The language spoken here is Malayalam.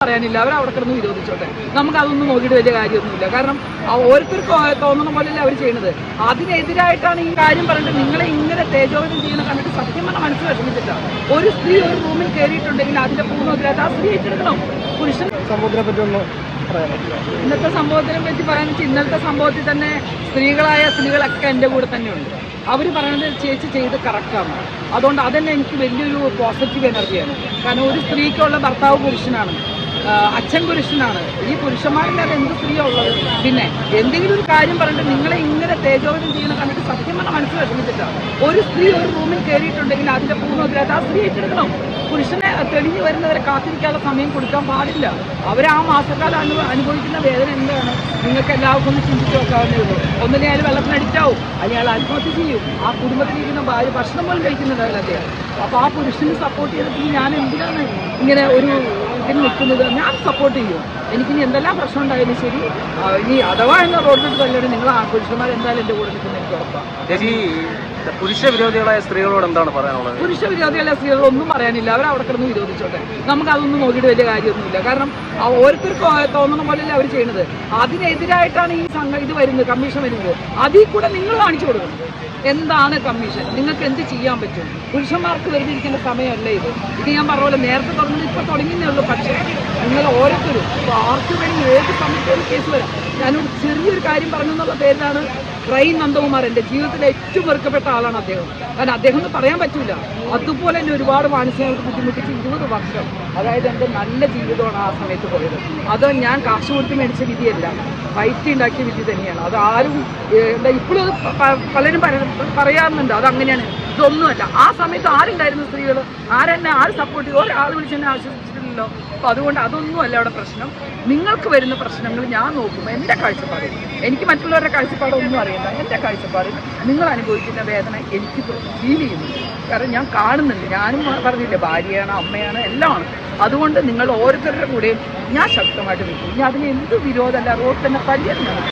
പറയാനില്ല, അവരവിടെ കിടന്ന് വിരോധിച്ചോട്ടെ. നമുക്കതൊന്നും നോക്കിയിട്ട് വലിയ കാര്യമൊന്നുമില്ല. കാരണം ഓരോരുത്തർക്ക് തോന്നുന്ന പോലെയല്ല അവർ ചെയ്യുന്നത്. അതിനെതിരായിട്ടാണ് ഈ കാര്യം പറഞ്ഞിട്ട് നിങ്ങളെ ഇങ്ങനെ തേജോവനം ചെയ്യുന്ന കണ്ടിട്ട് സത്യം പറഞ്ഞാൽ മനസ്സിൽ വിഷമിച്ചിട്ടാണ്. ഒരു സ്ത്രീ ഒരു റൂമിൽ കയറിയിട്ടുണ്ടെങ്കിൽ അതിന്റെ പൂർണ്ണോത്തരവാദിത്തം ആ സ്ത്രീ ഏറ്റെടുക്കണം. പുരുഷൻ സമൂഹത്തിനെ പറ്റി ഒന്ന് ഇന്നത്തെ സംഭവത്തിനെ പറ്റി പറയാൻ വെച്ചാൽ ഇന്നത്തെ സംഭവത്തിൽ തന്നെ സ്ത്രീകളൊക്കെ എൻ്റെ കൂടെ തന്നെയുണ്ട്. അവർ പറയുന്നത് ചേച്ചി ചെയ്ത് കറക്റ്റാണ്. അതുകൊണ്ട് അതന്നെ എനിക്ക് വലിയൊരു പോസിറ്റീവ് എനർജിയാണ്. കാരണം ഒരു സ്ത്രീക്കുള്ള ഭർത്താവ് പുരുഷനാണ്, അച്ഛൻ പുരുഷനാണ്. ഈ പുരുഷന്മാരില്ലാതെ എന്ത് സ്ത്രീയാണ് ഉള്ളത്? പിന്നെ എന്തെങ്കിലും ഒരു കാര്യം പറഞ്ഞിട്ട് നിങ്ങളെ ഇങ്ങനെ തേജോവനം ചെയ്യുന്ന കണ്ടിട്ട് സത്യം പറഞ്ഞാൽ മനസ്സിൽ വിഷമിച്ചിട്ടാണ്. ഒരു സ്ത്രീ ഒരു റൂമിൽ കയറിയിട്ടുണ്ടെങ്കിൽ അതിന്റെ പൂർണ്ണോത്തരവാദിത്തം ആ സ്ത്രീ ഏറ്റെടുക്കണം. പുരുഷനെ തെളിഞ്ഞു വരുന്നവരെ കാത്തിരിക്കാനുള്ള സമയം കൊടുക്കാൻ പാടില്ല. അവർ ആ മാസക്കാലം അനുഭവിക്കുന്ന വേദന എന്താണ് നിങ്ങൾക്ക് എല്ലാവർക്കും ഒന്ന് ചിന്തിച്ച് വെക്കാവുന്നേ ഉള്ളൂ. ഒന്നിനെ അയാൾ വെള്ളത്തിന് അടിച്ചാവും, അയാൾ ആത്മഹത്യ ചെയ്യും. ആ കുടുംബത്തിലിരിക്കുന്ന ഭാര്യ ഭക്ഷണം പോലും കഴിക്കുന്നതല്ല അദ്ദേഹം. അപ്പോൾ ആ പുരുഷന് സപ്പോർട്ട് ചെയ്തിട്ട് ഞാൻ എന്തിനാണ് ഇങ്ങനെ ഒരു ഇതിന് നിൽക്കുന്നത്? ഞാൻ സപ്പോർട്ട് ചെയ്യും. എനിക്കിനി എന്തെല്ലാം പ്രശ്നം ഉണ്ടായാലും ശരി, ഇനി അഥവാ എന്ന റോഡിൽ തല്ലാണ് നിങ്ങൾ ആ പുരുഷന്മാർ എന്തായാലും എൻ്റെ കൂടെ നിൽക്കുന്നത് എനിക്ക് ഉറപ്പാണ്. പുരുഷ വിരോധികളായ സ്ത്രീകളോട് എന്താണ് പറയാനുള്ളത്? പുരുഷ വിരോധികളായ സ്ത്രീകളൊന്നും പറയാനില്ല, അവരവിടെ കിടന്ന് വിരോധിച്ചോട്ടെ. നമുക്കതൊന്നും നോക്കിയിട്ട് വലിയ കാര്യമൊന്നുമില്ല. കാരണം ഓരോരുത്തർക്ക് തോന്നുന്ന പോലെയല്ല അവർ ചെയ്യുന്നത്. അതിനെതിരായിട്ടാണ് ഈ ഇത് വരുന്നത്, കമ്മീഷൻ വരുന്നത്. അതിൽ കൂടെ നിങ്ങൾ കാണിച്ചു കൊടുക്കണം എന്താണ് കമ്മീഷൻ, നിങ്ങൾക്ക് എന്ത് ചെയ്യാൻ പറ്റും. പുരുഷന്മാർക്ക് വെറുതെ ഇരിക്കേണ്ട സമയമല്ല ഇത്. ഞാൻ പറഞ്ഞ പോലെ നേരത്തെ തുടങ്ങുന്നത് ഇപ്പോൾ തുടങ്ങിയേ ഉള്ളൂ. പക്ഷേ നിങ്ങൾ ഓരോരുത്തരും ആർക്ക് വേണമെങ്കിൽ ഏത് സമയത്തും കേസ് വരാം. ഞാനൊരു ചെറിയൊരു കാര്യം പറഞ്ഞു എന്നുള്ള പേരിലാണ് റൈൻ നന്ദകുമാർ എൻ്റെ ജീവിതത്തിലെ ഏറ്റവും വെറുക്കപ്പെട്ട ആളാണ് അദ്ദേഹം. കാരണം അദ്ദേഹം എന്ന് പറയാൻ പറ്റില്ല. അതുപോലെ തന്നെ ഒരുപാട് മാനസികമായിട്ട് ബുദ്ധിമുട്ടിച്ച് 20 വർഷം, അതായത് എൻ്റെ നല്ല ജീവിതമാണ് ആ സമയത്ത് പോയത്. അത് ഞാൻ കാശ് കൊടുത്ത് മേടിച്ച വിധിയല്ല, ഫൈറ്റ് ഉണ്ടാക്കിയ വിധി തന്നെയാണ്. അത് ആരും ഇപ്പോഴും അത് പലരും പറയാറുണ്ട് അതങ്ങനെയാണ്. ഇതൊന്നുമല്ല. ആ സമയത്ത് ആരുണ്ടായിരുന്നു സ്ത്രീകൾ? ആര് സപ്പോർട്ട് ചെയ്തു? ഒരാൾ വിളിച്ചെന്നെ ആശ്വസിച്ചിട്ടില്ലല്ലോ. അപ്പോൾ അതുകൊണ്ട് അതൊന്നുമല്ല അവിടെ പ്രശ്നം. നിങ്ങൾക്ക് വരുന്ന പ്രശ്നങ്ങൾ ഞാൻ നോക്കുമ്പോൾ എൻ്റെ കാഴ്ചപ്പാടിൽ, എനിക്ക് മറ്റുള്ളവരുടെ കാഴ്ചപ്പാടൊന്നും അറിയില്ല, എൻ്റെ കാഴ്ചപ്പാടിൽ നിങ്ങൾ അനുഭവിക്കുന്ന വേദന എനിക്ക് ഫീൽ ചെയ്യുന്നു. കാരണം ഞാൻ കാണുന്നുണ്ട്. ഞാനും പറഞ്ഞില്ലേ, ഭാര്യയാണ്, അമ്മയാണ്, എല്ലാമാണ്. അതുകൊണ്ട് നിങ്ങൾ ഓരോരുത്തരുടെ കൂടെയും ഞാൻ ശക്തമായിട്ട് നിൽക്കും. ഇനി അതിന് എന്ത് വിരോധമല്ല, റോഡ് തന്നെ പല്ലിയാണ്.